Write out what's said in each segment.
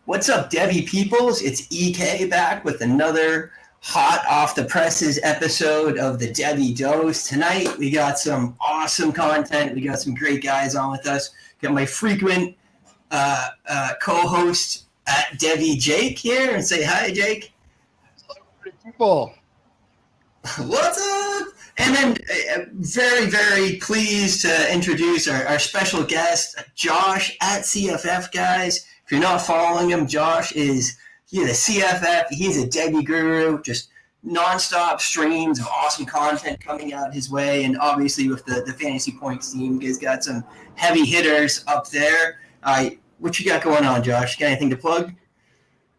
What's up, Devy peoples? It's EK back with another hot off the presses episode of the Devy Dose. Tonight, we got some awesome content. We got some great guys on with us. Got my frequent co-host at Devy, Jake, here. And say hi, Jake. People. What's up? And then very, very pleased to introduce our special guest, Josh at CFF, guys. If you're not following him, Josh he's a CFF. He's a Devy guru, just nonstop streams of awesome content coming out his way. And obviously with the Fantasy Points team, you guys got some heavy hitters up there. What you got going on, Josh? Got anything to plug?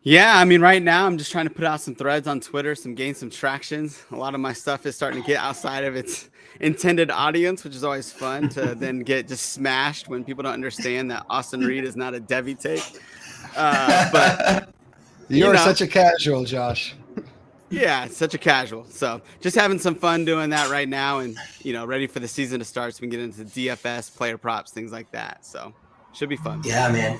Yeah, I mean, right now I'm just trying to put out some threads on Twitter, gain some tractions. A lot of my stuff is starting to get outside of its intended audience, which is always fun to then get just smashed when people don't understand that Austin Reed is not a Devy take. But you're such a casual, Josh. Yeah, such a casual. So just having some fun doing that right now, and ready for the season to start so we can get into DFS, player props, things like that. So should be fun. Yeah, man.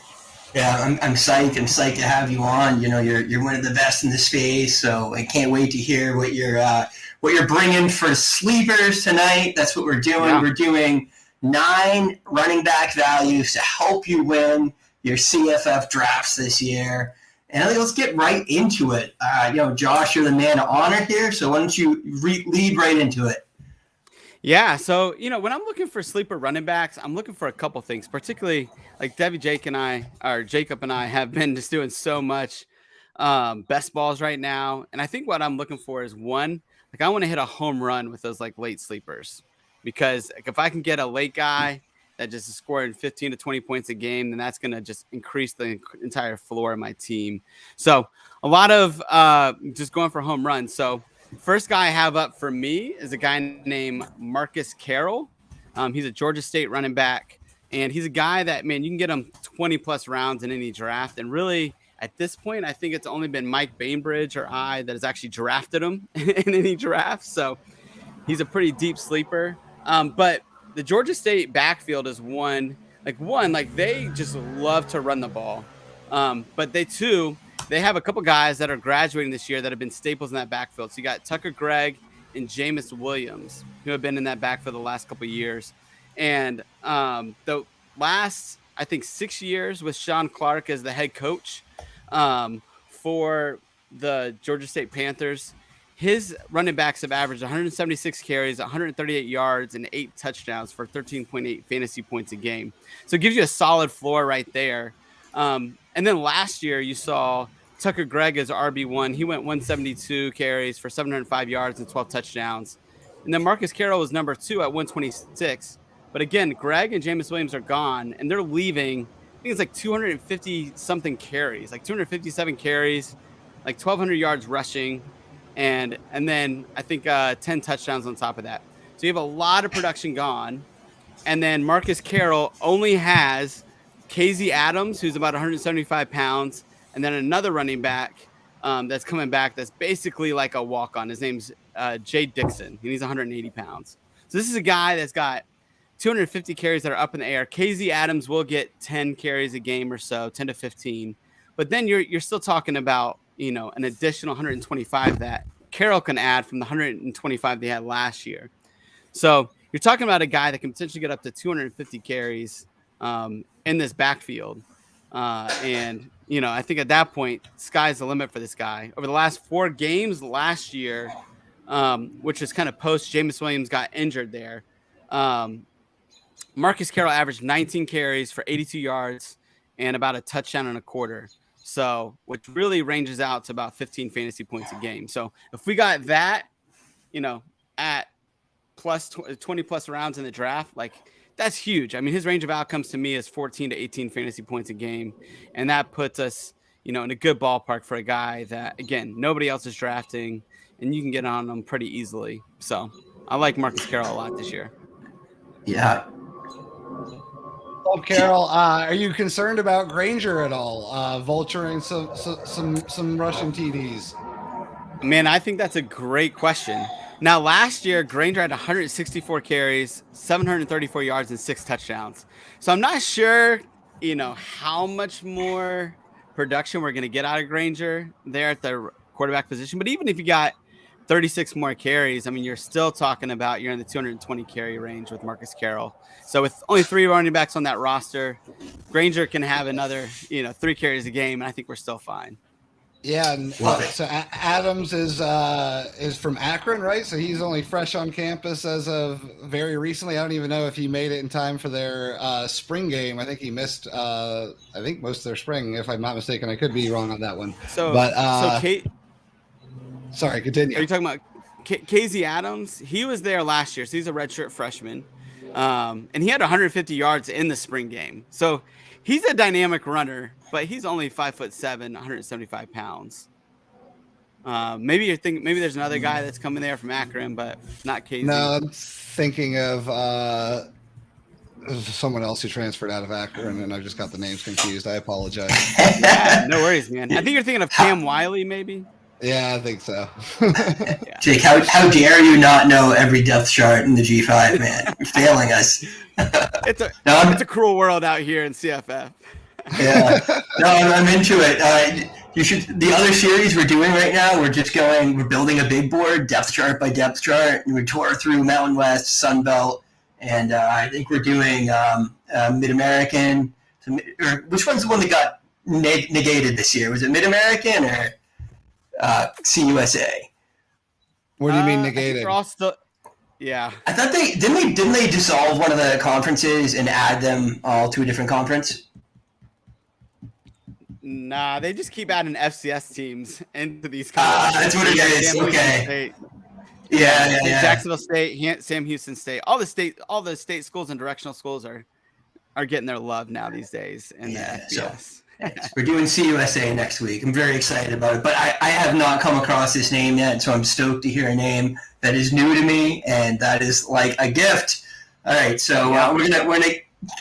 Yeah, I'm psyched. I'm psyched to have you on. You're one of the best in the space, so I can't wait to hear what you're bringing for sleepers tonight. That's what we're doing. Yeah. We're doing 9 running back values to help you win your CFF drafts this year. And I think let's get right into it. Josh, you're the man of honor here, so why don't you lead right into it? Yeah, so, when I'm looking for sleeper running backs, I'm looking for a couple things, particularly like Jacob and I have been just doing so much best balls right now. And I think what I'm looking for is one, I want to hit a home run with those late sleepers, because if I can get a late guy that just is scoring 15 to 20 points a game, then that's going to just increase the entire floor of my team. So a lot of just going for home runs. So first guy I have up for me is a guy named Marcus Carroll. He's a Georgia State running back, and he's a guy that, man, you can get him 20-plus rounds in any draft. And really, at this point, I think it's only been Mike Bainbridge or I that has actually drafted him in any draft. So he's a pretty deep sleeper. But the Georgia State backfield is one, they just love to run the ball. But they have a couple guys that are graduating this year that have been staples in that backfield. So you got Tucker Gregg and Jameis Williams, who have been in that backfield the last couple of years. And the last, I think, 6 years with Sean Clark as the head coach for the Georgia State Panthers, his running backs have averaged 176 carries, 138 yards, and 8 touchdowns for 13.8 fantasy points a game. So it gives you a solid floor right there. And then last year you saw Tucker Gregg as RB1. He went 172 carries for 705 yards and 12 touchdowns. And then Marcus Carroll was number 2 at 126. But again, Gregg and Jameis Williams are gone, and they're leaving, I think it's 250-something carries, 257 carries, 1,200 yards rushing, and then I think 10 touchdowns on top of that. So you have a lot of production gone. And then Marcus Carroll only has KZ Adams, who's about 175 pounds, and then another running back that's coming back that's basically like a walk-on. His name's Jay Dixon, and he's 180 pounds. So this is a guy that's got 250 carries that are up in the air. KZ Adams will get 10 carries a game or so, 10 to 15. But then you're still talking about, an additional 125 that Carroll can add from the 125 they had last year. So you're talking about a guy that can potentially get up to 250 carries in this backfield. And, I think at that point, sky's the limit for this guy. Over the last 4 games last year, which is kind of post Jameis Williams got injured there, Marcus Carroll averaged 19 carries for 82 yards and about a touchdown and a quarter. So, which really ranges out to about 15 fantasy points a game. So if we got that, at plus 20 plus rounds in the draft, that's huge. I mean, his range of outcomes to me is 14 to 18 fantasy points a game. And that puts us, in a good ballpark for a guy that, again, nobody else is drafting, and you can get on them pretty easily. So I like Marcus Carroll a lot this year. Yeah. Oh, Carroll, are you concerned about Granger at all? Vulturing some Russian TDs. Man, I think that's a great question. Now, last year, Granger had 164 carries, 734 yards, and 6 touchdowns. So I'm not sure, how much more production we're going to get out of Granger there at the quarterback position. But even if you got 36 more carries, I mean, you're still talking about you're in the 220 carry range with Marcus Carroll. So with only 3 running backs on that roster, Granger can have another, 3 carries a game, and I think we're still fine. Yeah, and so Adams is from Akron, right? So he's only fresh on campus as of very recently. I don't even know if he made it in time for their spring game. I think he missed, most of their spring, if I'm not mistaken. I could be wrong on that one. Sorry, continue. Are you talking about KZ Adams? He was there last year, so he's a redshirt freshman, and he had 150 yards in the spring game. So he's a dynamic runner, but he's only 5'7", 175 pounds. Maybe you're thinking maybe there's another guy that's coming there from Akron, but not KZ. No, I'm thinking of someone else who transferred out of Akron, and I've just got the names confused. I apologize. Yeah, no worries, man. I think you're thinking of Cam Wiley, maybe. Yeah, I think so. Jake, how dare you not know every depth chart in the G5, man? You're failing us. It's a cruel world out here in CFF. Yeah, no, I'm into it. You should. The other series we're doing right now, we're building a big board, depth chart by depth chart, and we tore through Mountain West, Sun Belt, and I think we're doing Mid American. Or which one's the one that got negated this year? Was it Mid American or CUSA? What do you mean negated? Yeah. I thought didn't they dissolve one of the conferences and add them all to a different conference? Nah, they just keep adding FCS teams into these conferences. That's what it is. Okay. Yeah. Jacksonville State, Sam Houston State, all the state schools and directional schools are getting their love now these days in the FBS. So, we're doing CUSA next week. I'm very excited about it, but I have not come across this name yet, so I'm stoked to hear a name that is new to me, and that is like a gift. All right, so we're gonna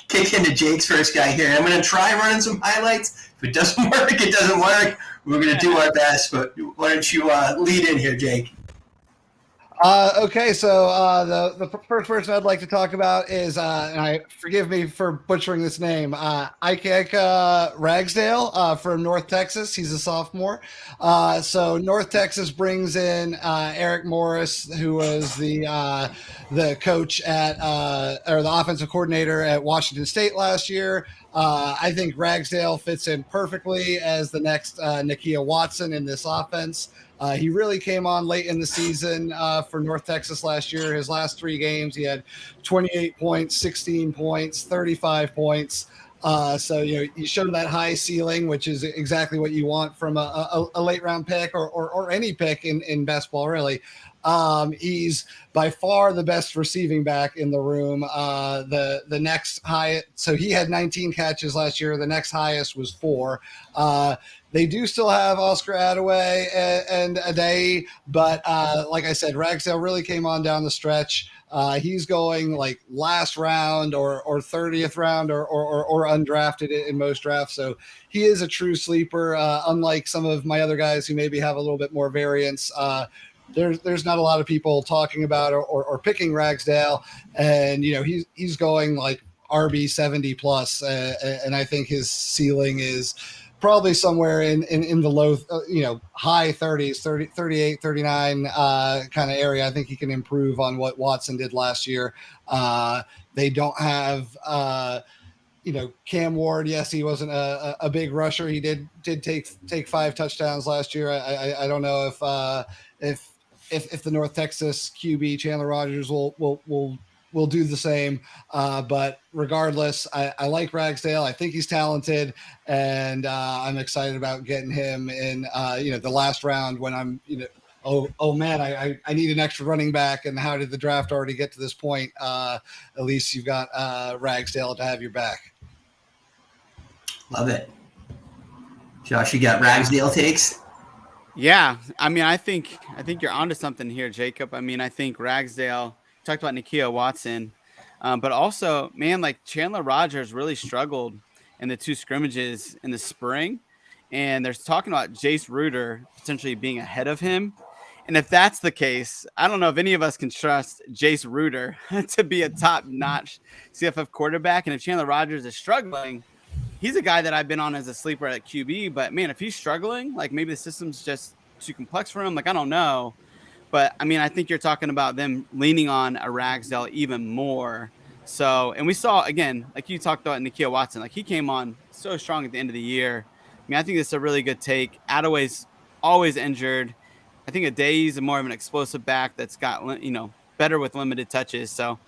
kick into Jake's first guy here. I'm gonna try running some highlights. If it doesn't work, it doesn't work. We're gonna do our best, but why don't you lead in here, Jake? Okay, so the first person I'd like to talk about is, and forgive me for butchering this name, Ike Ragsdale from North Texas. He's a sophomore. So North Texas brings in Eric Morris, who was the coach at or the offensive coordinator at Washington State last year. I think Ragsdale fits in perfectly as the next Nakia Watson in this offense. He really came on late in the season for North Texas last year. His last 3 games, he had 28 points, 16 points, 35 points. So, you showed that high ceiling, which is exactly what you want from a late round pick or any pick in best ball, really. He's by far the best receiving back in the room. The next high, so he had 19 catches last year. The next highest was 4. They do still have Oscar Adaway and Adae, but like I said, Ragsdale really came on down the stretch. He's going like last round or 30th round or undrafted in most drafts. So he is a true sleeper, unlike some of my other guys who maybe have a little bit more variance. There's not a lot of people talking about or picking Ragsdale, and he's going like RB 70 plus, and I think his ceiling is probably somewhere in the low, high 30s, 30, 38, 39 kind of area. I think he can improve on what Watson did last year. They don't have, Cam Ward. Yes, he wasn't a big rusher. He did take 5 touchdowns last year. I don't know if the North Texas QB Chandler Rogers will do the same. But regardless, I like Ragsdale. I think he's talented, and I'm excited about getting him in, the last round when I'm, oh man, I need an extra running back. And how did the draft already get to this point? At least you've got Ragsdale to have your back. Love it. Josh, you got Ragsdale takes? Yeah. I mean, I think you're onto something here, Jacob. I mean, I think Ragsdale, talked about Nakia Watson, but also, man, like Chandler Rogers really struggled in the 2 scrimmages in the spring, and there's talking about Jace Reuter potentially being ahead of him. And if that's the case, I don't know if any of us can trust Jace Reuter to be a top-notch CFF quarterback. And if Chandler Rogers is struggling, he's a guy that I've been on as a sleeper at QB, but man, if he's struggling, like maybe the system's just too complex for him. Like, I don't know. But I mean, I think you're talking about them leaning on a Ragsdale even more. So, and we saw again, like you talked about Nikhil Watson, like he came on so strong at the end of the year. I mean, I think this is a really good take. Attaway's always injured. I think Aday's more of an explosive back that's got, better with limited touches. So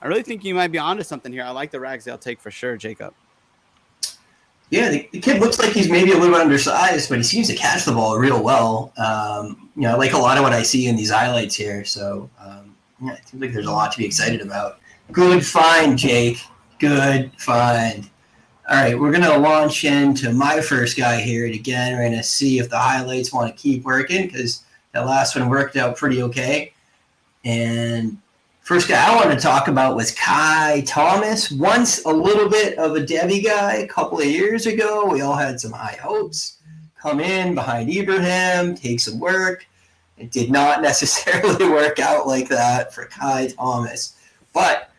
I really think you might be onto something here. I like the Ragsdale take for sure, Jacob. Yeah, the kid looks like he's maybe a little bit undersized, but he seems to catch the ball real well. I like a lot of what I see in these highlights here. So, it seems like there's a lot to be excited about. Good find, Jake. Good find. All right, we're going to launch into my first guy here. And again, we're going to see if the highlights want to keep working because that last one worked out pretty okay. And first guy I wanted to talk about was Kai Thomas. Once a little bit of a Devy guy a couple of years ago. We all had some high hopes. Come in behind Ibrahim, take some work. It did not necessarily work out like that for Kai Thomas. But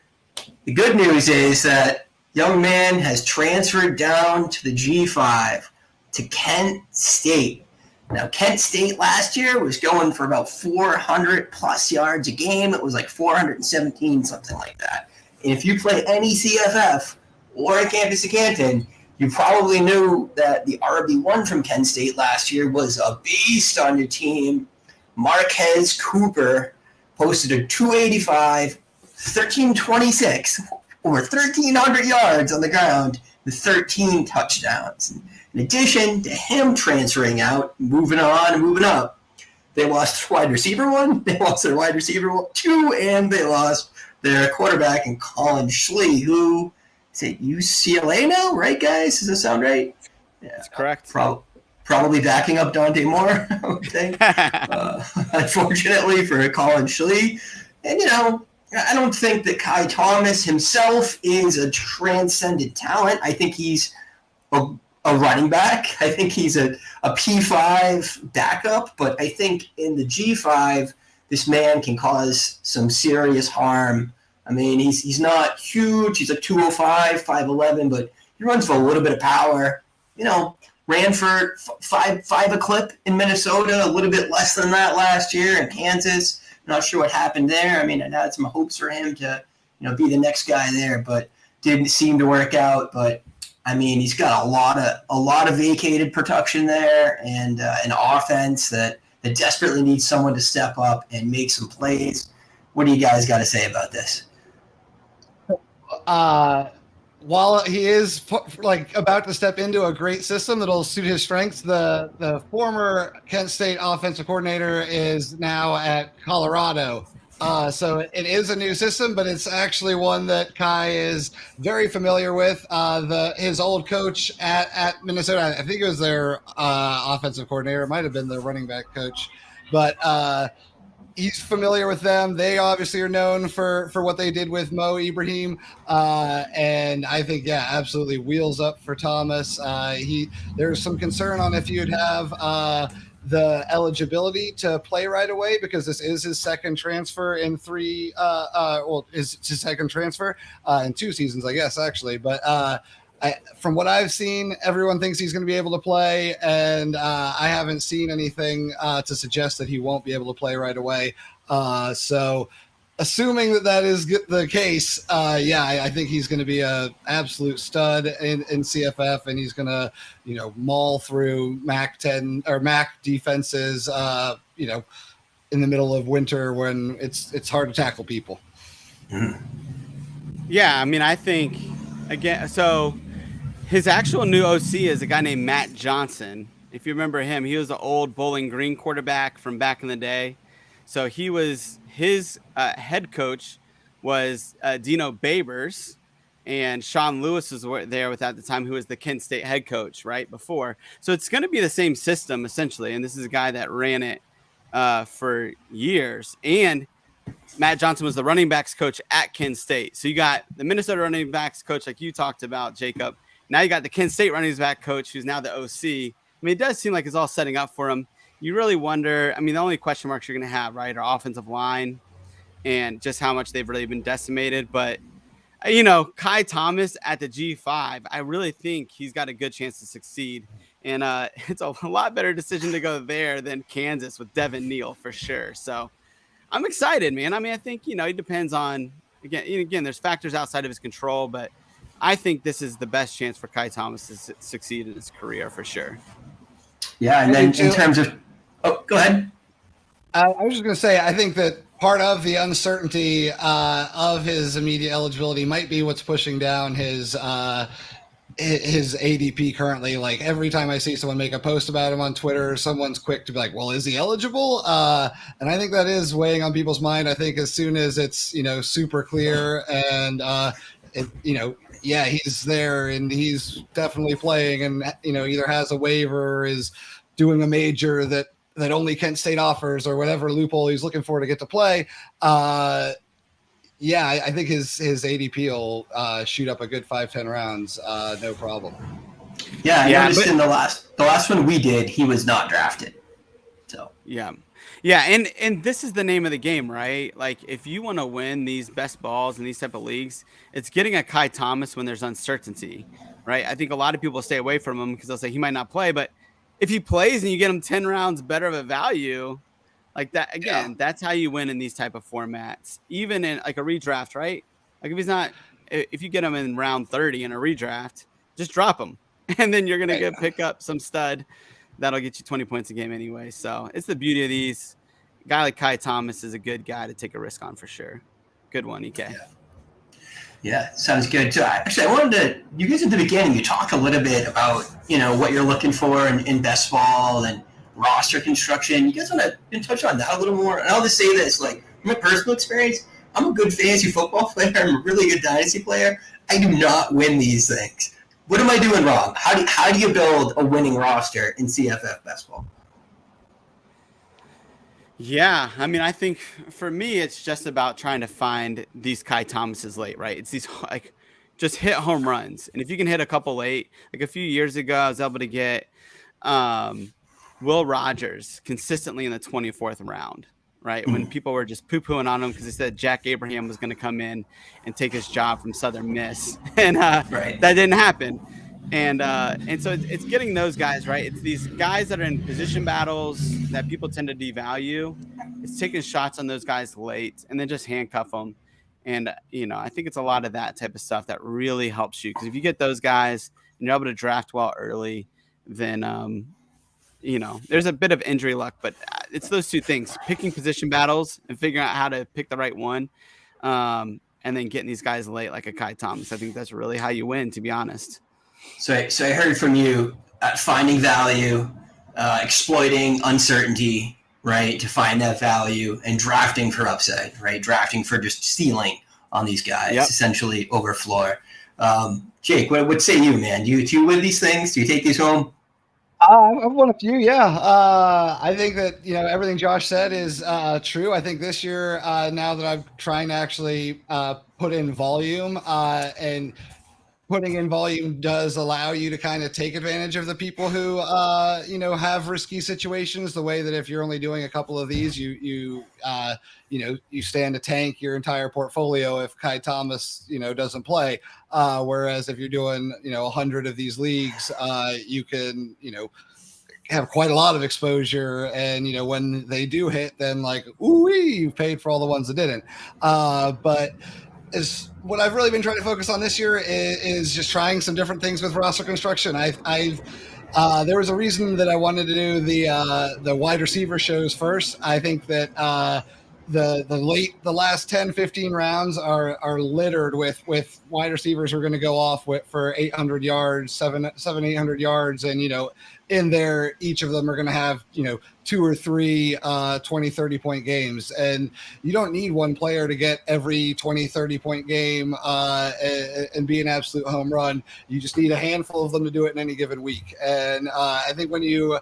the good news is that young man has transferred down to the G5 to Kent State. Now, Kent State last year was going for about 400-plus yards a game. It was like 417, something like that. And if you play any CFF or a Campus of Canton, you probably knew that the RB1 from Kent State last year was a beast on your team. Marquez Cooper posted a 285, 1326, over 1,300 yards on the ground with 13 touchdowns. In addition to him transferring out, moving on and moving up, they lost wide receiver 1, they lost their wide receiver 2, and they lost their quarterback in Colin Schlee, who is at UCLA now, right, guys? Does that sound right? Yeah, that's correct. Probably backing up Dante Moore, I would think. Unfortunately for Colin Schlee. And, I don't think that Kai Thomas himself is a transcendent talent. I think he's a running back. I think he's a P5 backup, but I think in the G5, this man can cause some serious harm. I mean, he's not huge. He's like 205, 5'11", but he runs with a little bit of power. Ran for five a clip in Minnesota, a little bit less than that last year in Kansas. Not sure what happened there. I mean, I had some hopes for him to, be the next guy there, but didn't seem to work out. But I mean, he's got a lot of vacated production there, and an offense that desperately needs someone to step up and make some plays. What do you guys got to say about this? While he is about to step into a great system that'll suit his strengths, the former Kent State offensive coordinator is now at Colorado. So it is a new system, but it's actually one that Kai is very familiar with. His old coach at Minnesota, I think it was their offensive coordinator. It might have been their running back coach, but he's familiar with them. They obviously are known for what they did with Mo Ibrahim. And I think, absolutely wheels up for Thomas. There's some concern on if you'd have the eligibility to play right away, because this is his second transfer in his second transfer in 2 seasons, I guess, actually. But from what I've seen, everyone thinks he's going to be able to play, and I haven't seen anything to suggest that he won't be able to play right away. So assuming that is the case, I think he's going to be an absolute stud in CFF, and he's going to, maul through MAC 10 or MAC defenses, in the middle of winter when it's hard to tackle people. Yeah, I mean, I think again, so his actual new OC is a guy named Matt Johnson. If you remember him, he was the old Bowling Green quarterback from back in the day. So his head coach was Dino Babers, and Sean Lewis was there at the time, who was the Kent State head coach right before. So it's going to be the same system essentially. And this is a guy that ran it for years. And Matt Johnson was the running backs coach at Kent State. So you got the Minnesota running backs coach, like you talked about, Jacob. Now you got the Kent State running back coach, who's now the OC. I mean, it does seem like it's all setting up for him. You really wonder, I mean, the only question marks you're going to have, right, are offensive line and just how much they've really been decimated. But Kai Thomas at the G5, I really think he's got a good chance to succeed. And it's a lot better decision to go there than Kansas with Devin Neal for sure. So I'm excited, man. I mean, I think, it depends on, again, there's factors outside of his control, but I think this is the best chance for Kai Thomas to succeed in his career for sure. Yeah, and then in terms of, go ahead. I was just going to say, I think that part of the uncertainty of his immediate eligibility might be what's pushing down his ADP currently. Like every time I see someone make a post about him on Twitter, someone's quick to be like, well, is he eligible? And I think that is weighing on people's mind. I think as soon as it's, super clear and, yeah, he's there and he's definitely playing and, either has a waiver or is doing a major that only Kent State offers or whatever loophole he's looking for to get to play. Yeah, I think his ADP will shoot up a good 5-10 rounds, no problem. Yeah, I noticed in the last one we did, he was not drafted. So yeah, and this is the name of the game, right? Like if you want to win these best balls in these type of leagues, it's getting a Kai Thomas when there's uncertainty, right? I think a lot of people stay away from him because they'll say he might not play, but if he plays and you get him 10 rounds better of a value, like that, again, that's how you win in these type of formats, even in like a redraft, right? Like if you get him in round 30 in a redraft, just drop him. And then you're going to pick up some stud that'll get you 20 points a game anyway. So it's the beauty of these. A guy like Kai Thomas is a good guy to take a risk on for sure. Good one, EK. Yeah, sounds good. So actually, I wanted to, you guys at the beginning, you talk a little bit about, what you're looking for in best ball and roster construction. You guys want to touch on that a little more? And I'll just say this, like, from my personal experience, I'm a good fantasy football player. I'm a really good dynasty player. I do not win these things. What am I doing wrong? How do you build a winning roster in CFF best ball? Yeah, I mean, I think for me, it's just about trying to find these Kai Thomases late, right? It's these like just hit home runs. And if you can hit a couple late, like a few years ago, I was able to get Will Rogers consistently in the 24th round, right? When people were just poo-pooing on him because they said Jack Abraham was going to come in and take his job from Southern Miss. And that didn't happen. And so it's getting those guys, right? It's these guys that are in position battles that people tend to devalue. It's taking shots on those guys late and then just handcuff them. And, I think it's a lot of that type of stuff that really helps you. Because if you get those guys and you're able to draft well early, then, there's a bit of injury luck. But it's those two things, picking position battles and figuring out how to pick the right one. And then getting these guys late like a Kai Thomas. I think that's really how you win, to be honest. So I heard from you finding value, exploiting uncertainty, right, to find that value, and drafting for upside, right, drafting for just ceiling on these guys, essentially over floor. Jake, what say you, man? Do you win these things? Do you take these home? I've won a few, yeah. I think that, everything Josh said is true. I think this year, now that I'm trying to actually put in volume and putting in volume does allow you to kind of take advantage of the people who, have risky situations, the way that if you're only doing a couple of these, you stand to tank your entire portfolio if Kai Thomas, doesn't play. Whereas if you're doing, 100 of these leagues, you can, have quite a lot of exposure. And, when they do hit, then like, ooh, you've paid for all the ones that didn't. But is what I've really been trying to focus on this year is just trying some different things with roster construction. There was a reason that I wanted to do the wide receiver shows first. I think that the last 10, 15 rounds are littered with wide receivers who are going to go off for 800 yards, 800 yards. And, in there, each of them are going to have, 2 or 3 20, 30-point games. And you don't need one player to get every 20, 30-point game and be an absolute home run. You just need a handful of them to do it in any given week. And I think when you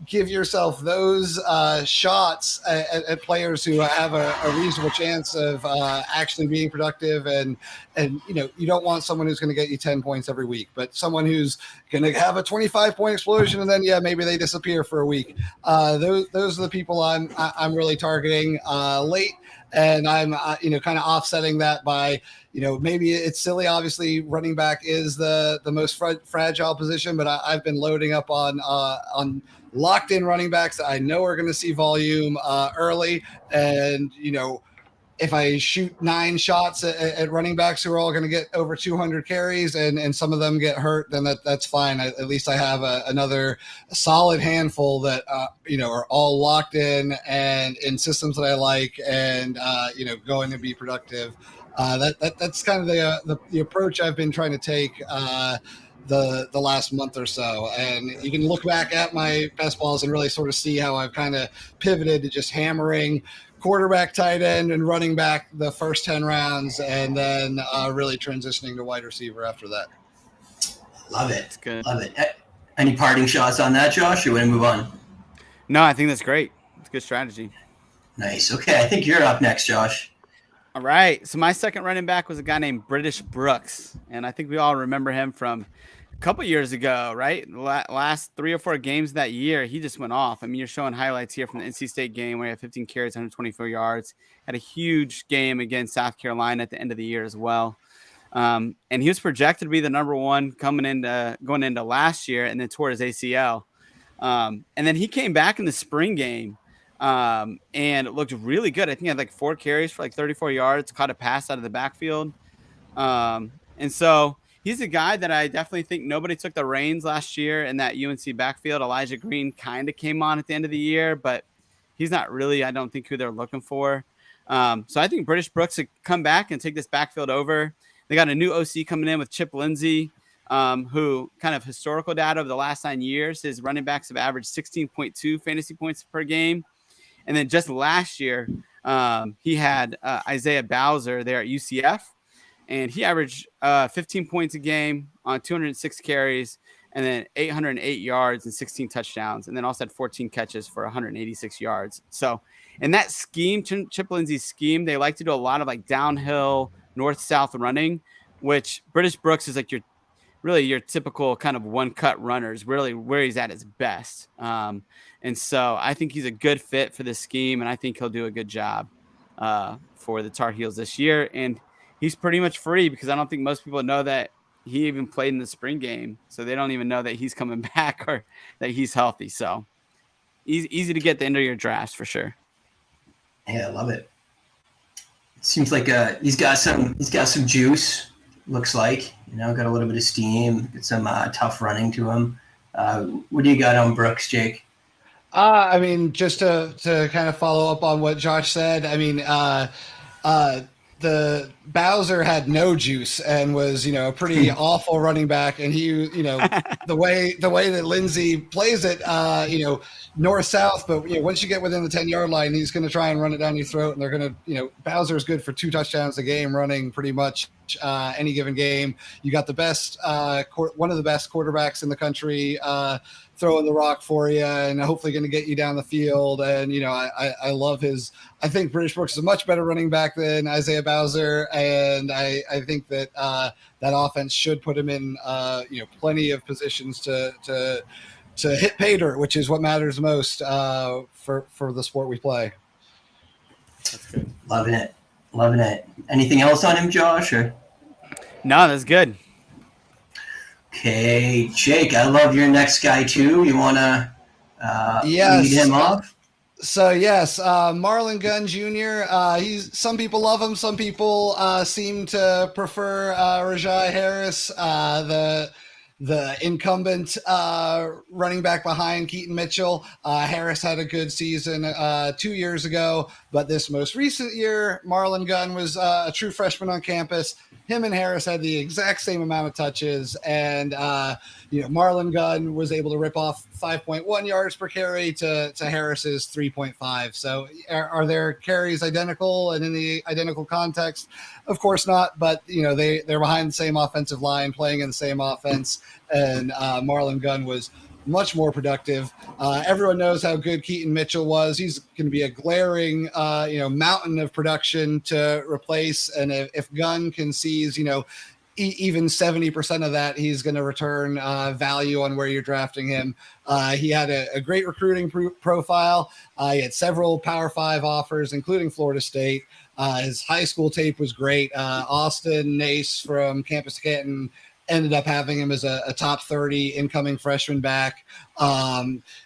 give yourself those shots at players who have a reasonable chance of actually being productive, and you don't want someone who's going to get you 10 points every week, but someone who's going to have a 25-point explosion and then maybe they disappear for a week. Those are the people I'm really targeting late. And I'm, kind of offsetting that by, maybe it's silly. Obviously, running back is the most fragile position, but I've been loading up on locked in running backs that I know are going to see volume early. And, if I shoot 9 shots at running backs who are all going to get over 200 carries and some of them get hurt, then that's fine. At least I have another solid handful that, are all locked in and in systems that I like and, going to be productive. That's kind of the approach I've been trying to take the last month or so. And you can look back at my best balls and really sort of see how I've kind of pivoted to just hammering quarterback, tight end, and running back the first 10 rounds, and then really transitioning to wide receiver after that. Love it. That's good. Love it. Any parting shots on that, Josh, or you want to move on? No, I think that's great. It's a good strategy. Nice. Okay, I think you're up next, Josh. All right. So my second running back was a guy named British Brooks, and I think we all remember him from a couple years ago, right? Last 3 or 4 games that year, he just went off. I mean, you're showing highlights here from the NC State game where he had 15 carries, 124 yards. Had a huge game against South Carolina at the end of the year as well. And he was projected to be the number 1 going into last year, and then tore his ACL. And then he came back in the spring game and it looked really good. I think he had like 4 carries for like 34 yards, caught a pass out of the backfield. And so he's a guy that I definitely think nobody took the reins last year in that UNC backfield. Elijah Green kind of came on at the end of the year, but he's not really, I don't think, who they're looking for. So I think British Brooks should come back and take this backfield over. They got a new OC coming in with Chip Lindsey, who kind of historical data over the last 9 years, his running backs have averaged 16.2 fantasy points per game. And then just last year, he had Isaiah Bowser there at UCF, and he averaged 15 points a game on 206 carries, and then 808 yards and 16 touchdowns, and then also had 14 catches for 186 yards. So in that scheme, Chip Lindsey's scheme, they like to do a lot of like downhill, north-south running, which British Brooks is like your typical kind of one-cut runners, really where he's at his best. And so I think he's a good fit for this scheme, and I think he'll do a good job for the Tar Heels this year. And he's pretty much free because I don't think most people know that he even played in the spring game. So they don't even know that he's coming back or that he's healthy. So easy to get the end of your drafts for sure. Yeah, I love it. Seems like he's got some juice. Looks like, got a little bit of steam, get some tough running to him. What do you got on Brooks, Jake? I mean, just to kind of follow up on what Josh said, I mean, the Bowser had no juice and was, a pretty awful running back. And he, the way that Lindsey plays it, north-south, but once you get within the 10-yard line, he's going to try and run it down your throat. And they're going to, Bowser's good for 2 touchdowns a game running pretty much any given game. You got the best, one of the best quarterbacks in the country throwing the rock for you and hopefully going to get you down the field. And, I love I think British Brooks is a much better running back than Isaiah Bowser. And I think that that offense should put him in, plenty of positions to hit pay dirt, which is what matters most for the sport we play. That's good. Loving it. Anything else on him, Josh? Or? No, that's good. Okay, Jake, I love your next guy too. You want to lead him off? So yes, Marlon Gunn Jr. Some people love him. Some people seem to prefer Rajai Harris, the incumbent running back behind Keaton Mitchell. Harris had a good season 2 years ago, but this most recent year, Marlon Gunn was a true freshman on campus. Him and Harris had the exact same amount of touches, and Marlon Gunn was able to rip off 5.1 yards per carry to Harris's 3.5. So are their carries identical and in the identical context? Of course not, but they're behind the same offensive line, playing in the same offense, and Marlon Gunn was much more productive. Everyone knows how good Keaton Mitchell was. He's going to be a glaring, mountain of production to replace. And if Gunn can seize, even 70% of that, he's going to return value on where you're drafting him. He had a great recruiting profile. He had several Power 5 offers, including Florida State. His high school tape was great. Austin Nace from Campus Canton ended up having him as a top 30 incoming freshman back.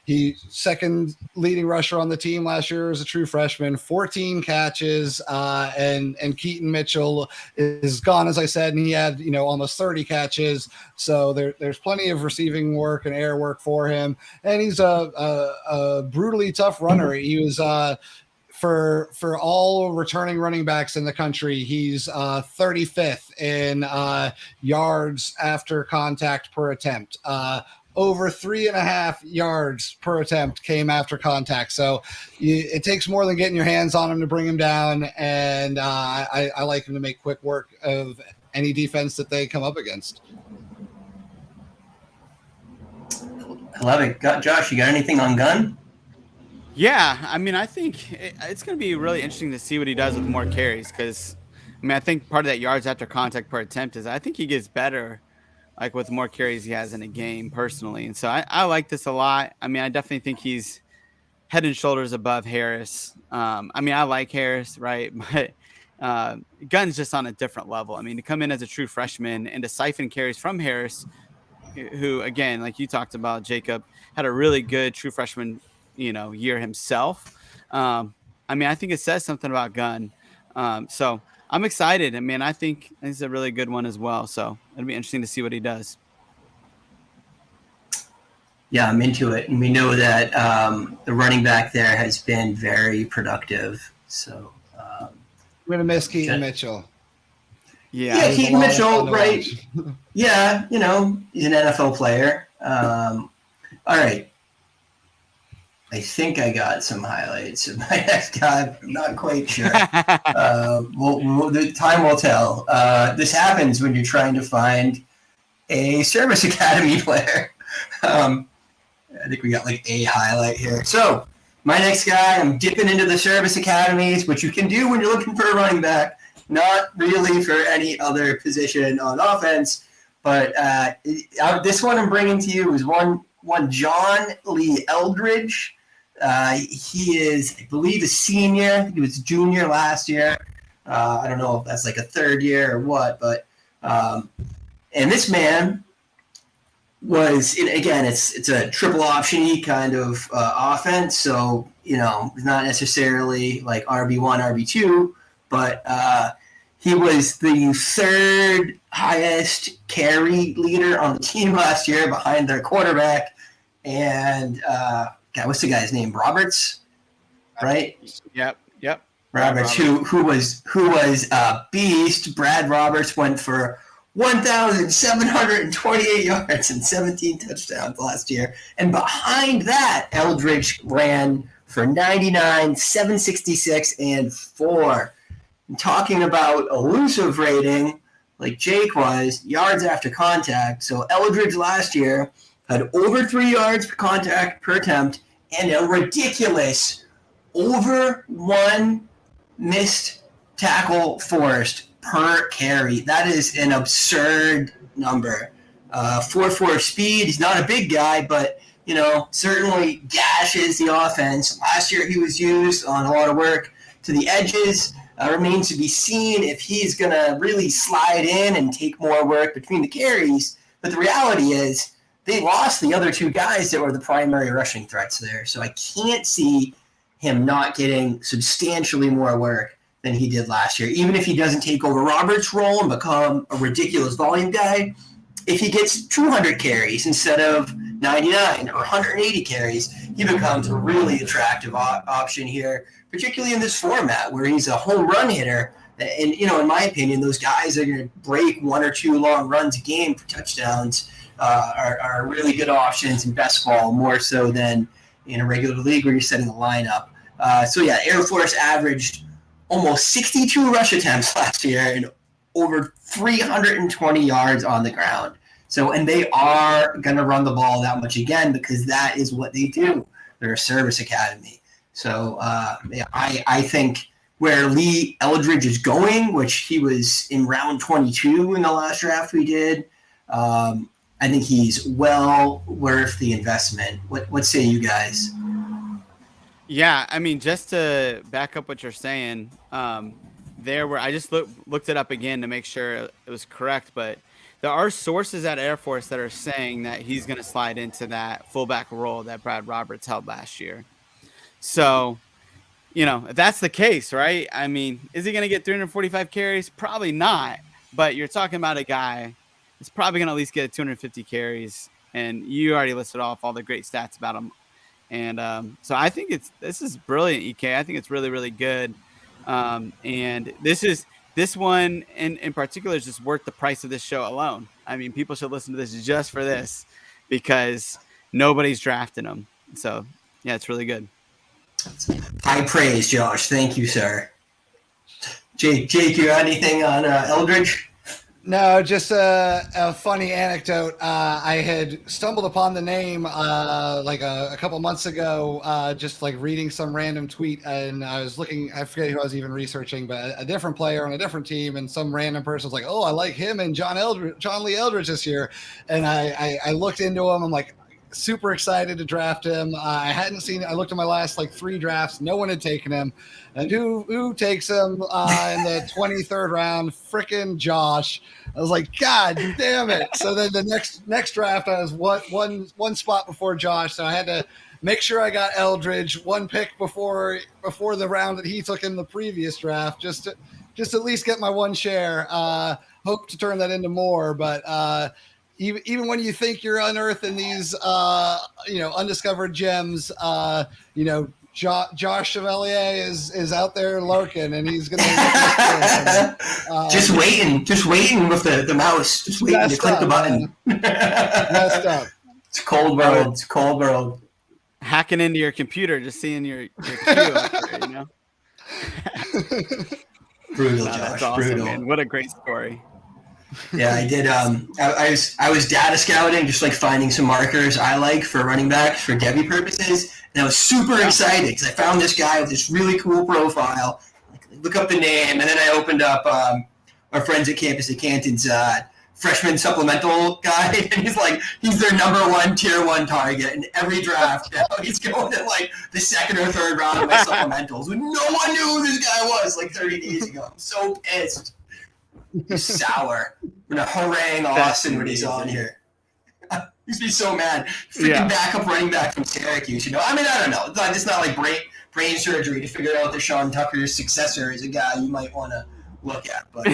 He second leading rusher on the team last year as a true freshman, 14 catches, and Keaton Mitchell is gone, as I said, and he had, almost 30 catches. So there's plenty of receiving work and air work for him. And he's a brutally tough runner. He was, for all returning running backs in the country, he's 35th in yards after contact per attempt. Over 3.5 yards per attempt came after contact. So it takes more than getting your hands on him to bring him down. And I like him to make quick work of any defense that they come up against. I love it. Josh, you got anything on Gunn? Yeah, I mean, I think it's going to be really interesting to see what he does with more carries because, I think part of that yards after contact per attempt is I think he gets better like with more carries he has in a game personally. And so I like this a lot. I definitely think he's head and shoulders above Harris. I like Harris, right? But Gunn's just on a different level. To come in as a true freshman and to siphon carries from Harris, who, again, like you talked about, Jacob, had a really good true freshman year himself. I think it says something about Gunn. So I'm excited. I think it's a really good one as well. So it'll be interesting to see what he does. Yeah, I'm into it. And we know that the running back there has been very productive. So I'm going to miss Keaton Mitchell. Yeah, Keaton Mitchell, right? Yeah, he's an NFL player. All right. I think I got some highlights of my next guy. I'm not quite sure. The time will tell. This happens when you're trying to find a service academy player. I think we got like a highlight here. So my next guy, I'm dipping into the service academies, which you can do when you're looking for a running back, not really for any other position on offense. But this one I'm bringing to you is one John Lee Eldridge. He is, I believe, a senior. I think he was a junior last year. I don't know if that's like a third year or what, but and this man was, again, it's a triple option-y kind of offense, so it's not necessarily like RB1, RB2, but he was the third highest carry leader on the team last year behind their quarterback, and what's the guy's name? Roberts, right? Yep. Roberts, who was a beast. Brad Roberts went for 1,728 yards and 17 touchdowns last year, and behind that, Eldridge ran for 99, 766, and 4. And talking about elusive rating, like Jake was, yards after contact. So Eldridge last year had over 3 yards per contact per attempt, and a ridiculous over 1 missed tackle forced per carry. That is an absurd number. 4.4 speed. He's not a big guy, but certainly gashes the offense. Last year he was used on a lot of work to the edges. Remains to be seen if he's going to really slide in and take more work between the carries. But the reality is, they lost the other 2 guys that were the primary rushing threats there. So I can't see him not getting substantially more work than he did last year. Even if he doesn't take over Roberts' role and become a ridiculous volume guy, if he gets 200 carries instead of 99 or 180 carries, he becomes a really attractive option here, particularly in this format where he's a home run hitter. And, in my opinion, those guys are going to break 1 or 2 long runs a game for touchdowns. Are really good options in best ball, more so than in a regular league where you're setting the lineup. Air Force averaged almost 62 rush attempts last year and over 320 yards on the ground. So, and they are going to run the ball that much again because that is what they do. They're a service academy. So, I think where Lee Eldridge is going, which he was in round 22 in the last draft we did. I think he's well worth the investment. What say you guys? Yeah, I mean, just to back up what you're saying, there were I just looked it up again to make sure it was correct, but there are sources at Air Force that are saying that he's going to slide into that fullback role that Brad Roberts held last year. So, if that's the case, right? I mean, is he going to get 345 carries? Probably not. But you're talking about a guy that's probably going to at least get 250 carries, and you already listed off all the great stats about him. And so I think this is brilliant, EK. I think it's really, really good. And this one in particular is just worth the price of this show alone. I mean, people should listen to this just for this because nobody's drafting him. So yeah, it's really good. High praise, Josh. Thank you, sir. Jake, you got anything on Eldridge? No, just a funny anecdote. I had stumbled upon the name like a couple months ago, just like reading some random tweet, and I was looking. I forget who I was even researching, but a different player on a different team, and some random person was like, "Oh, I like him and John Lee Eldridge this year," and I looked into him. I'm like, super excited to draft him. I hadn't seen. I looked at my last like 3 drafts. No one had taken him. And who takes him in the 23rd round? Frickin' Josh. I was like, God damn it! So then the next draft, I was one spot before Josh, so I had to make sure I got Eldridge 1 pick before the round that he took in the previous draft, just at least get my 1 share. Hope to turn that into more, but. Even when you think you're unearthing these, undiscovered gems, Josh Chevalier is out there lurking, and he's going to just waiting with the mouse, just waiting to click the button. Messed up. It's a cold world. It's a cold world. Hacking into your computer, just seeing your queue out there, Brutal, no, Josh. That's awesome, brutal. Man. What a great story. Yeah, I did. I was data scouting, just like finding some markers I like for running backs for Devy purposes, and I was super excited because I found this guy with this really cool profile. Look up the name, and then I opened up our friends at Campus at Canton's freshman supplemental guide, and he's their number 1 tier 1 target in every draft. He's going in like the 2nd or 3rd round of my supplementals when no one knew who this guy was like 30 days ago. I'm so pissed. He's sour. We're gonna harangue Austin when he's on here. He's be so mad. Freaking backup running back from Syracuse. I mean, I don't know. It's not like brain surgery to figure out that Sean Tucker's successor is a guy you might want to look at. But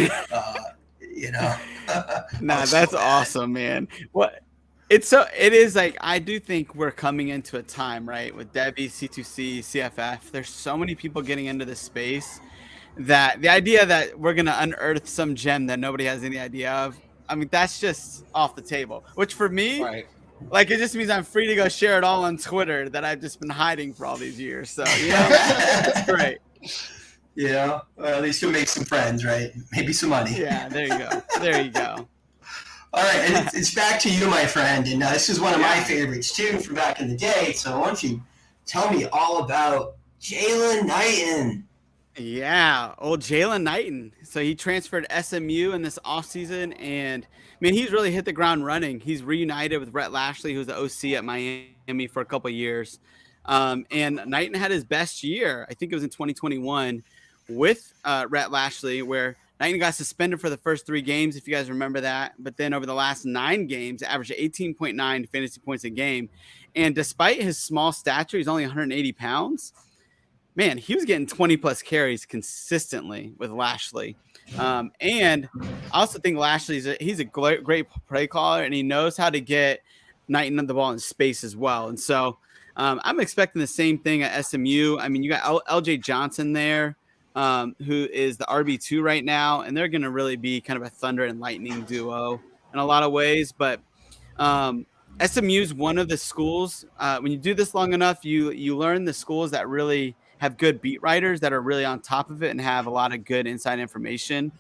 Nah, that's awesome, man. It is like I do think we're coming into a time, right, with Devy, C2C, CFF. There's so many people getting into this space that the idea that we're going to unearth some gem that nobody has any idea of, I mean, that's just off the table, which for me, right. Like, it just means I'm free to go share it all on Twitter that I've just been hiding for all these years. So, it's great. Well, at least you'll make some friends, right? Maybe some money. Yeah, there you go. All right, and it's back to you, my friend, and this is one of my favorites, too, from back in the day. So why don't you tell me all about Jalen Knighton? Yeah, old Jalen Knighton. So he transferred SMU in this offseason, and man, he's really hit the ground running. He's reunited with Rhett Lashley, who's the OC at Miami for a couple of years. And Knighton had his best year, I think it was in 2021, with Rhett Lashley, where Knighton got suspended for the first 3 games, if you guys remember that. But then over the last 9 games, averaged 18.9 fantasy points a game. And despite his small stature, he's only 180 pounds. Man, he was getting 20-plus carries consistently with Lashley. And I also think Lashley's he's a great play caller, and he knows how to get Knighton the ball in space as well. And so I'm expecting the same thing at SMU. I mean, you got LJ Johnson there, who is the RB2 right now, and they're going to really be kind of a thunder and lightning duo in a lot of ways. But SMU is one of the schools. When you do this long enough, you learn the schools that really have good beat writers that are really on top of it and have a lot of good inside information.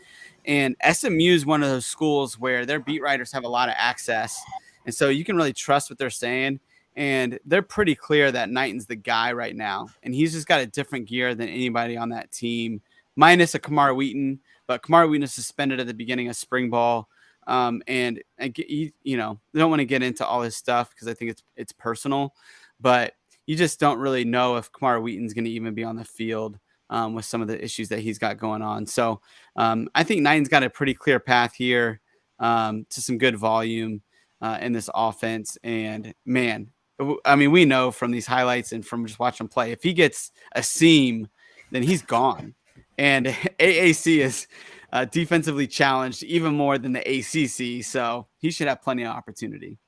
And SMU is one of those schools where their beat writers have a lot of access. And so you can really trust what they're saying. And they're pretty clear that Knighton's the guy right now. And he's just got a different gear than anybody on that team. minus a Kamar Wheaton, but Kamar Wheaton is suspended at the beginning of spring ball. And you know, they don't want to get into all his stuff because I think it's personal, but you just don't really know if Kamar Wheaton's going to even be on the field with some of the issues that he's got going on. So I think Knighton's got a pretty clear path here to some good volume in this offense. And man, I mean, we know from these highlights and from just watching him play, if he gets a seam, then he's gone. And AAC is defensively challenged even more than the ACC, so he should have plenty of opportunity.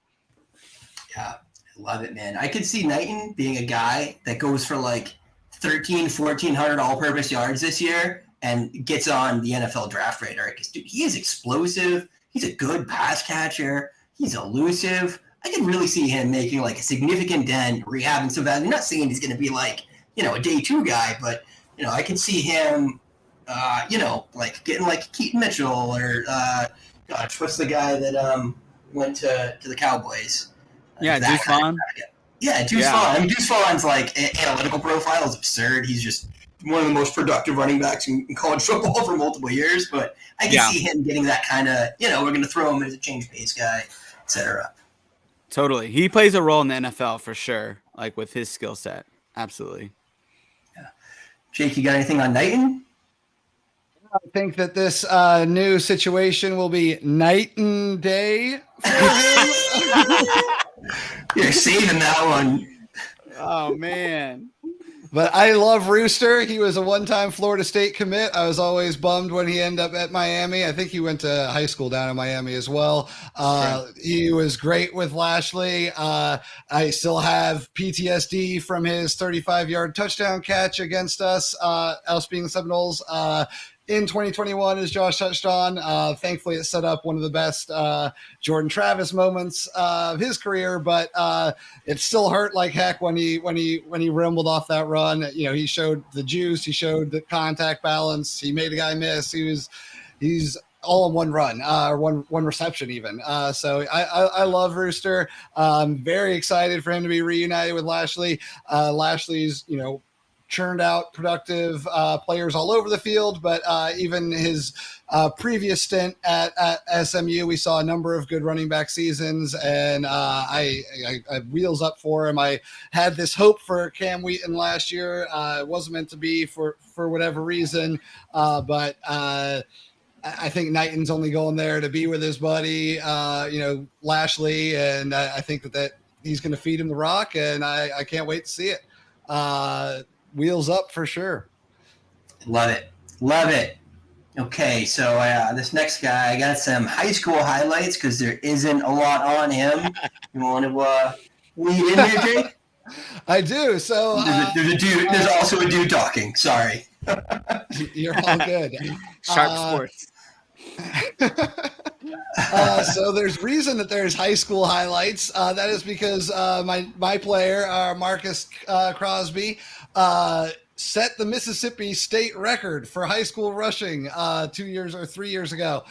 Yeah, I love it, man. I could see Knighton being a guy that goes for like 1,400 all-purpose yards this year and gets on the NFL draft radar because, dude, he is explosive. He's a good pass catcher. He's elusive. I can really see him making like a significant dent, rehabbing some value. I'm not saying he's going to be like, you know, a day two guy, but, you know, I can see him you know, like getting like Keaton Mitchell or gosh, what's the guy that went to the Cowboys? Yeah, Deuce Vaughn. Yeah, Deuce Vaughn. I mean, Deuce Vaughn's like analytical profile is absurd. He's just one of the most productive running backs in college football for multiple years. But I can see him getting that kind of, you know, we're going to throw him as a change pace guy, etc. Totally, he plays a role in the NFL for sure. Like with his skill set, absolutely. Yeah, Jake, you got anything on Knighton? I think that this new situation will be night and day for him. You're saving that one. Oh, man. But I love Rooster. He was a one-time Florida State commit. I was always bummed when he ended up at Miami. I think he went to high school down in Miami as well. He was great with Lashley. I still have PTSD from his 35-yard touchdown catch against us being the Seminoles. In 2021, as Josh touched on, thankfully it set up one of the best Jordan Travis moments of his career, but it still hurt like heck when he rumbled off that run. You know, he showed the juice, he showed the contact balance, he made a guy miss. He's all in one run, or one reception even. So I love Rooster. Very excited for him to be reunited with Lashley. Lashley's, you know, churned out productive players all over the field, but even his previous stint at SMU, we saw a number of good running back seasons, and I wheels up for him. I had this hope for Cam Wheaton last year. It wasn't meant to be for whatever reason, but I think Knighton's only going there to be with his buddy, you know, Lashley, and I think that he's going to feed him the rock, and I can't wait to see it. Wheels up for sure. Love it. Love it. Okay, so this next guy, I got some high school highlights because there isn't a lot on him. You want to lead in here, Jake? I do. So there's a dude. There's also a dude talking. Sorry. You're all good. Sharp sports. So there's reason that there's high school highlights. That is because my player, Marcus Crosby, set the Mississippi state record for high school rushing 3 years ago.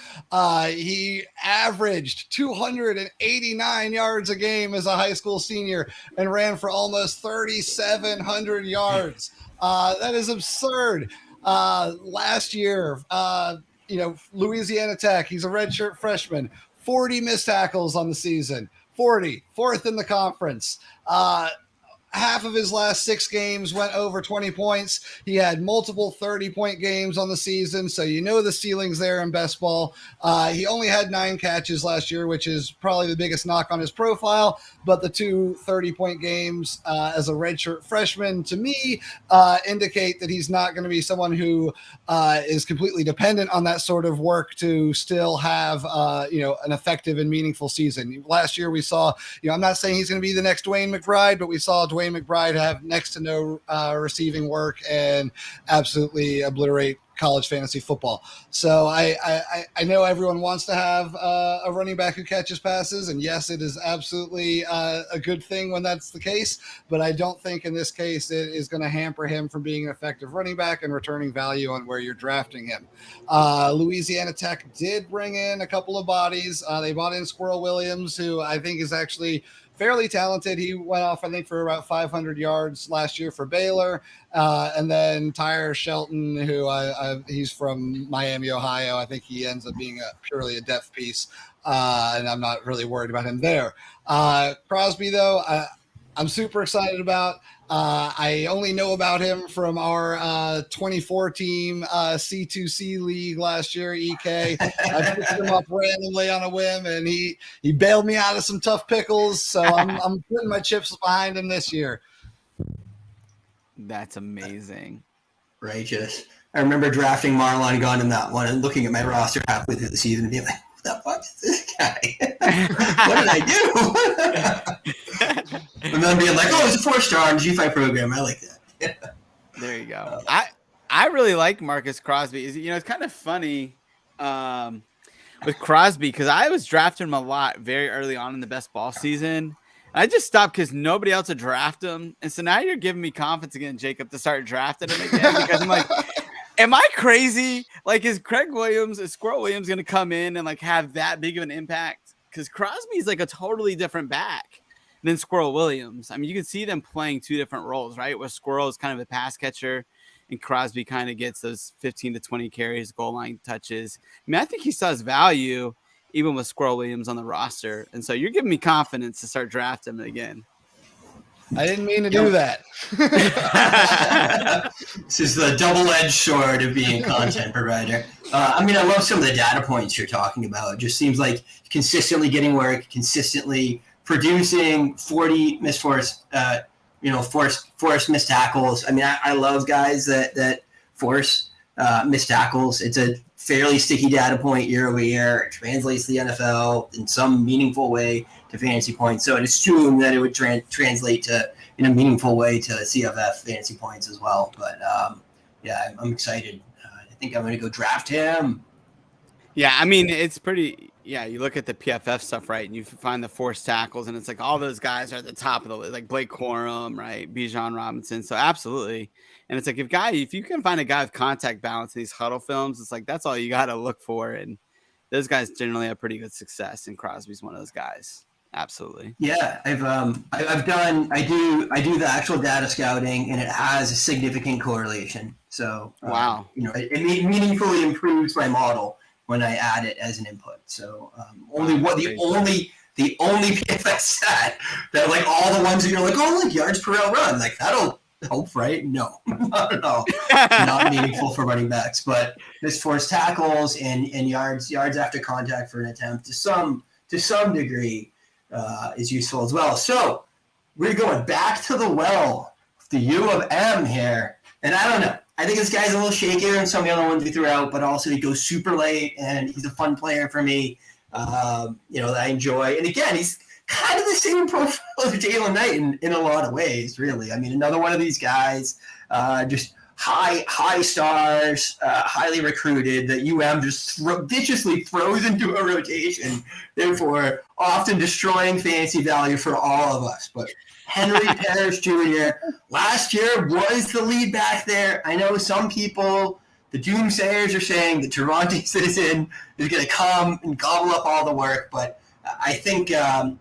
He averaged 289 yards a game as a high school senior and ran for almost 3,700 yards. That is absurd. Last year, you know, Louisiana Tech, he's a redshirt freshman, 40 missed tackles on the season, 4th in the conference. Half of his last 6 games went over 20 points. He had multiple 30-point games on the season, so you know the ceiling's there in best ball. He only had 9 catches last year, which is probably the biggest knock on his profile, but the 2 30-point games as a redshirt freshman, to me, indicate that he's not going to be someone who is completely dependent on that sort of work to still have, you know, an effective and meaningful season. Last year we saw, you know, I'm not saying he's going to be the next Dwayne McBride, but we saw Dwayne McBride have next to no receiving work and absolutely obliterate college fantasy football. So I know everyone wants to have a running back who catches passes, and yes, it is absolutely a good thing when that's the case, but I don't think in this case it is going to hamper him from being an effective running back and returning value on where you're drafting him. Louisiana Tech did bring in a couple of bodies. They bought in Squirrel Williams, who I think is actually fairly talented. He went off, I think, for about 500 yards last year for Baylor. And then Tyre Shelton, who he's from Miami, Ohio. I think he ends up being purely a depth piece. And I'm not really worried about him there. Crosby, though, I'm super excited about. I only know about him from our 24 team C2C league last year, EK. I picked him up randomly on a whim, and he bailed me out of some tough pickles. So I'm putting my chips behind him this year. That's amazing. Righteous. I remember drafting Marlon Gunn in that one and looking at my roster halfway through the season and being like, what the fuck is this guy? What did I do? And then being like, oh, it's a 4-star in the G5 program. I like that. There you go. I really like Marcus Crosby. It's kind of funny with Crosby because I was drafting him a lot very early on in the best ball season. I just stopped because nobody else would draft him. And so now you're giving me confidence again, Jacob, to start drafting him again because I'm like, am I crazy? Like, is Squirrel Williams going to come in and like have that big of an impact? Because Crosby's like a totally different back than Squirrel Williams. I mean, you can see them playing two different roles, right? Where Squirrel is kind of a pass catcher and Crosby kind of gets those 15 to 20 carries, goal line touches. I mean, I think he still has value even with Squirrel Williams on the roster. And so you're giving me confidence to start drafting him again. I didn't mean to do that. This is the double-edged sword of being a content provider. I love some of the data points you're talking about. It just seems like consistently getting work, consistently producing 40 forced missed tackles. I mean, I love guys that force missed tackles. It's a fairly sticky data point year over year. It translates to the NFL in some meaningful way to fantasy points. So I'd assume that it would translate to in a meaningful way to CFF fantasy points as well. But I'm excited. I think I'm going to go draft him. Yeah, I mean, it's pretty. Yeah, you look at the PFF stuff, right, and you find the forced tackles, and it's like all those guys are at the top of the list, like Blake Corum, right, Bijan Robinson. So absolutely, and it's like if you can find a guy with contact balance in these huddle films, it's like that's all you got to look for, and those guys generally have pretty good success. And Crosby's one of those guys. Absolutely. Yeah, I do the actual data scouting, and it has a significant correlation. So wow, it meaningfully improves my model when I add it as an input. So the only PFS stat that like all the ones that you're like, oh, like yards per out run, like that'll help, right? No, not at all. Not meaningful for running backs, but this forced tackles and yards after contact for an attempt to some degree is useful as well. So we're going back to the well, the U of M here, and I don't know. I think this guy's a little shakier than some of the other ones we threw out, but also he goes super late, and he's a fun player for me, that I enjoy. And again, he's kind of the same profile as Jalen Knighton in a lot of ways, really. I mean, another one of these guys, just high stars, highly recruited, that UM just viciously throws into a rotation, therefore often destroying fantasy value for all of us. But Henry Parrish Jr. last year was the lead back there. I know some people, the doomsayers, are saying that Toronto Citizen is going to come and gobble up all the work, but I think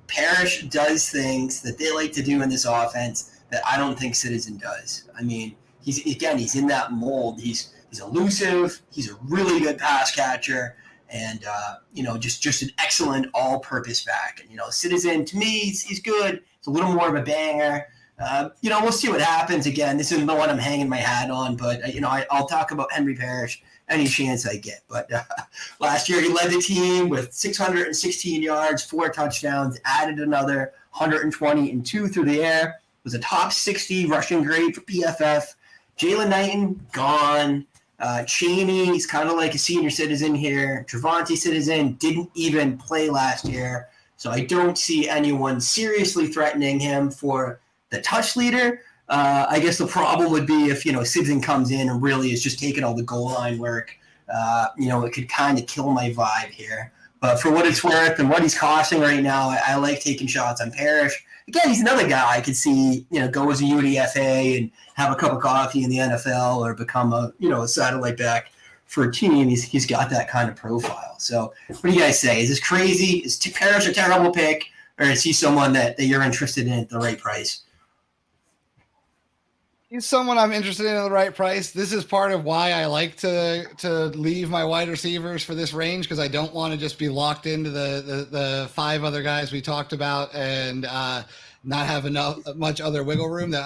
Parrish does things that they like to do in this offense that I don't think Citizen does. I mean, he's in that mold. He's elusive. He's a really good pass catcher, and just an excellent all-purpose back. And Citizen, to me, he's good. It's a little more of a banger. We'll see what happens. Again, this isn't the one I'm hanging my hat on, but I'll talk about Henry Parrish any chance I get. But last year he led the team with 616 yards, 4 touchdowns, added another 120 and 2 through the air. Was a top 60 rushing grade for PFF. Jalen Knighton gone. Chaney, he's kind of like a senior citizen here. Trevante Citizen didn't even play last year. So I don't see anyone seriously threatening him for the touch leader. I guess the problem would be if, Citizen comes in and really is just taking all the goal line work. It could kind of kill my vibe here. But for what it's worth and what he's costing right now, I like taking shots on Parrish. Again, he's another guy I could see, go as a UDFA and have a cup of coffee in the NFL or become a satellite back for a team. He's got that kind of profile. So what do you guys say? Is this crazy? Is Parrish a terrible pick? or is he someone that you're interested in at the right price? He's someone I'm interested in at the right price. This is part of why I like to leave my wide receivers for this range, because I don't want to just be locked into the 5 other guys we talked about and not have much other wiggle room. That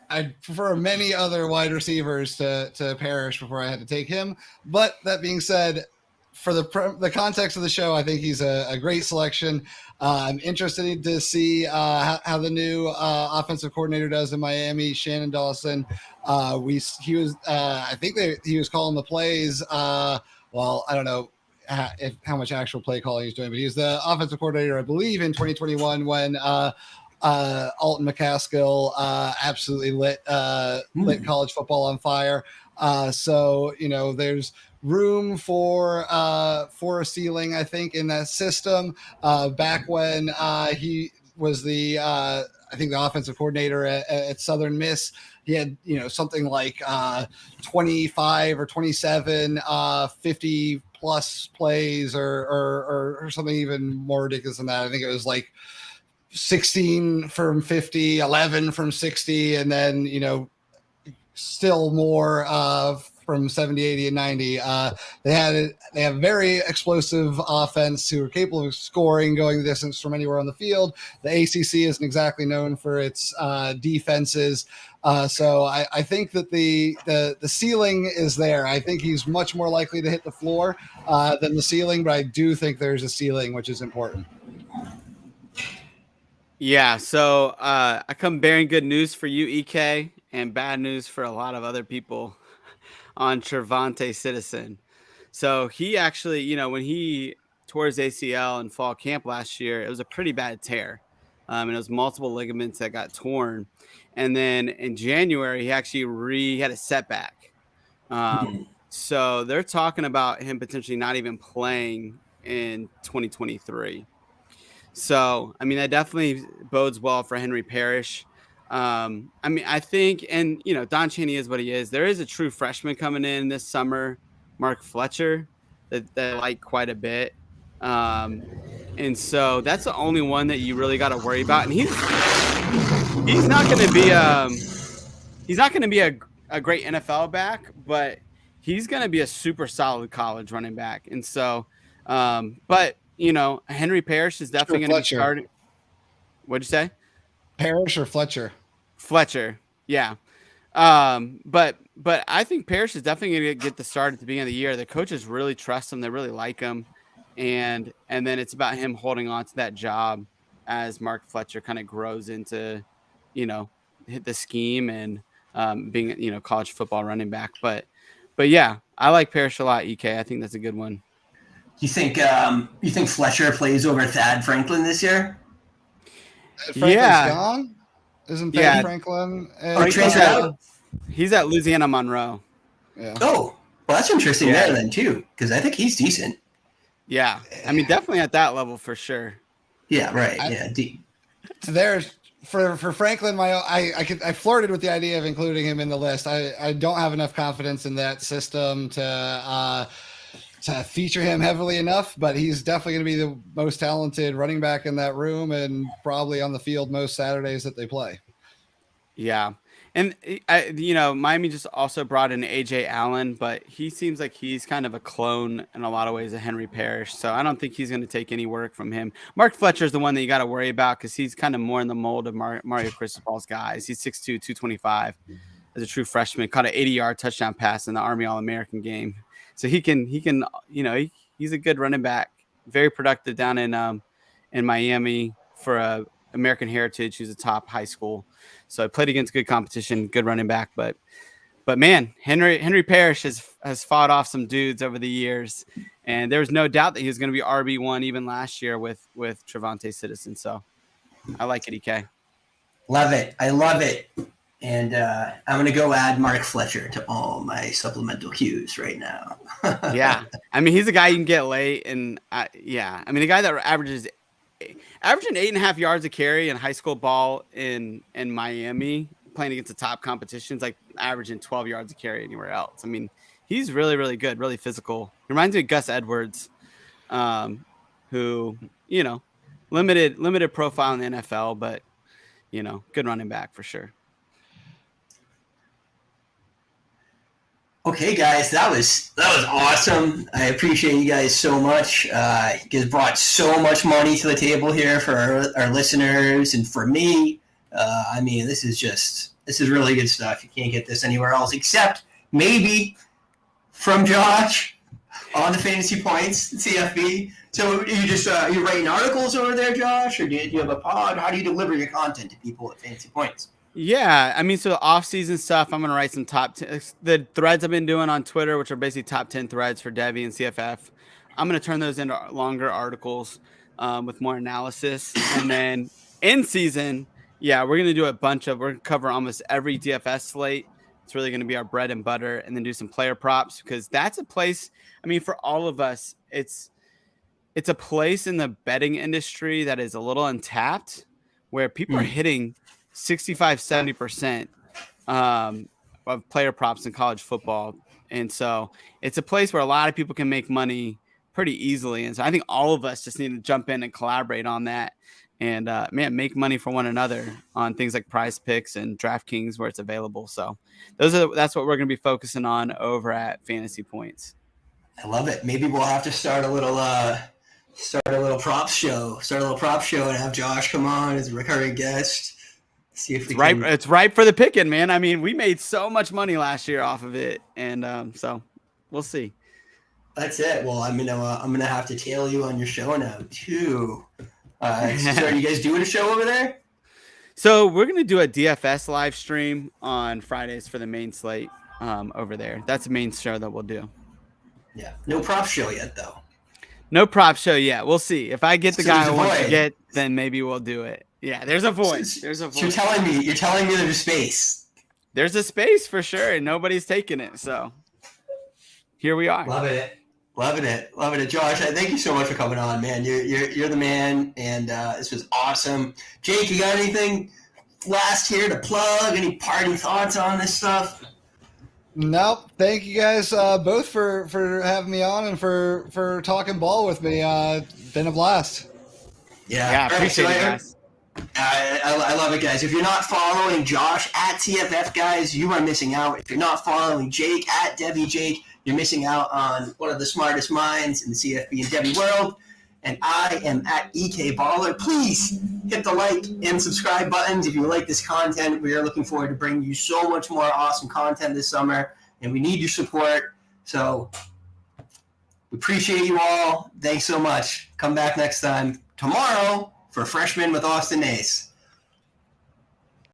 I'd prefer many other wide receivers to perish before I had to take him. But that being said, for the context of the show, I think he's a great selection. I'm interested to see how the new offensive coordinator does in Miami, Shannon Dawson. I think he was calling the plays. Well, I don't know how much actual play calling he's doing, but he's the offensive coordinator, I believe, in 2021 when Alton McCaskill absolutely lit college football on fire. So there's room for a ceiling, I think, in that system. Back when he was I think the offensive coordinator at Southern Miss, he had something like 25 or 27 50 plus plays or something even more ridiculous than that. I think it was like 16 from 50, 11 from 60, and then still more from 70, 80, and 90. They have very explosive offense who are capable of scoring, going the distance from anywhere on the field. The ACC isn't exactly known for its defenses. So I think that the ceiling is there. I think he's much more likely to hit the floor than the ceiling, but I do think there's a ceiling, which is important. Yeah, so I come bearing good news for you, EK, and bad news for a lot of other people on Trevante Citizen. So he actually, when he tore his ACL in fall camp last year, it was a pretty bad tear. And it was multiple ligaments that got torn. And then in January, he actually had a setback. So they're talking about him potentially not even playing in 2023. So, that definitely bodes well for Henry Parrish. I think, and Don Chaney is what he is. There is a true freshman coming in this summer, Mark Fletcher, that I like quite a bit. And so that's the only one that you really got to worry about. And he's not going to be a great NFL back, but he's going to be a super solid college running back. And so, but Henry Parrish is definitely going to be starting. What'd you say? Parrish or Fletcher? Fletcher, yeah. But I think Parrish is definitely going to get the start at the beginning of the year. The coaches really trust him. They really like him. And then it's about him holding on to that job as Mark Fletcher kind of grows into, hit the scheme and being, college football running back. But yeah, I like Parrish a lot, EK. I think that's a good one. You think Fletcher plays over Thad Franklin this year? Franklin's gone? Isn't Thad Franklin? He's at Louisiana Monroe. Yeah. Oh, well, that's interesting there then too, because I think he's decent. Yeah, definitely at that level for sure. Yeah, right. There's for Franklin. I flirted with the idea of including him in the list. I don't have enough confidence in that system to feature him heavily enough, but he's definitely going to be the most talented running back in that room and probably on the field most Saturdays that they play. Yeah. And, Miami just also brought in AJ Allen, but he seems like he's kind of a clone in a lot of ways of Henry Parrish. So I don't think he's going to take any work from him. Mark Fletcher is the one that you got to worry about because he's kind of more in the mold of Mario Cristobal's guys. He's 6'2", 225 as a true freshman, caught an 80-yard touchdown pass in the Army All-American game. So he can, he's a good running back, very productive down in Miami for American Heritage, who's a top high school. So I played against good competition, good running back. But man, Henry Parrish has fought off some dudes over the years, and there was no doubt that he was going to be RB1 even last year with Trevante Citizen. So I like it, EK. Love it. I love it. And I'm going to go add Mark Fletcher to all my supplemental queues right now. Yeah. He's a guy you can get late. And a guy that averaging 8.5 yards a carry in high school ball in Miami, playing against the top competitions, like averaging 12 yards a carry anywhere else. He's really, really good, really physical. He reminds me of Gus Edwards, who, limited profile in the NFL, but good running back for sure. Okay, guys, that was awesome. I appreciate you guys so much. You guys brought so much money to the table here for our listeners and for me. I mean, this is really good stuff. You can't get this anywhere else except maybe from Josh on the Fantasy Points CFB. So you writing articles over there, Josh, or do you have a pod? How do you deliver your content to people at Fantasy Points? Yeah, I mean, so the off-season stuff, I'm going to write some the threads I've been doing on Twitter, which are basically top 10 threads for Devy and CFF. I'm going to turn those into longer articles with more analysis. And then in season, we're going to do we're going to cover almost every DFS slate. It's really going to be our bread and butter, and then do some player props, because that's a place, I mean, for all of us, it's a place in the betting industry that is a little untapped, where people are hitting 65-70% of player props in college football. And so it's a place where a lot of people can make money pretty easily. And so I think all of us just need to jump in and collaborate on that and, make money for one another on things like Prize Picks and DraftKings where it's available. So that's what we're going to be focusing on over at Fantasy Points. I love it. Maybe we'll have to start a little props show. And have Josh come on as a recurring guest. See if it's ripe for the picking, man. I mean, we made so much money last year off of it, and so we'll see. That's it. Well, I'm gonna have to tail you on your show now too. So are you guys doing a show over there? So we're gonna do a DFS live stream on Fridays for the main slate over there. That's the main show that we'll do. Yeah. No prop show yet, though. No prop show yet. We'll see. If I get the guy I want to get, then maybe we'll do it. Yeah, there's a void. There's a void. You're telling me there's a space. There's a space for sure, and nobody's taking it. So here we are. Loving it. Josh, I thank you so much for coming on, man. You're the man, and this was awesome. Jake, you got anything last here to plug? Any parting thoughts on this stuff? Nope. Thank you guys both for having me on and for talking ball with me. Been a blast. Yeah, appreciate it, guys. I love it, guys. If you're not following Josh at CFF, guys, you are missing out. If you're not following Jake at Devy Jake, you're missing out on one of the smartest minds in the CFB and Devy world. And I am at EK Baller. Please hit the like and subscribe buttons if you like this content. We are looking forward to bringing you so much more awesome content this summer, and we need your support. So we appreciate you all. Thanks so much. Come back next time tomorrow for Freshman with Austin Ace.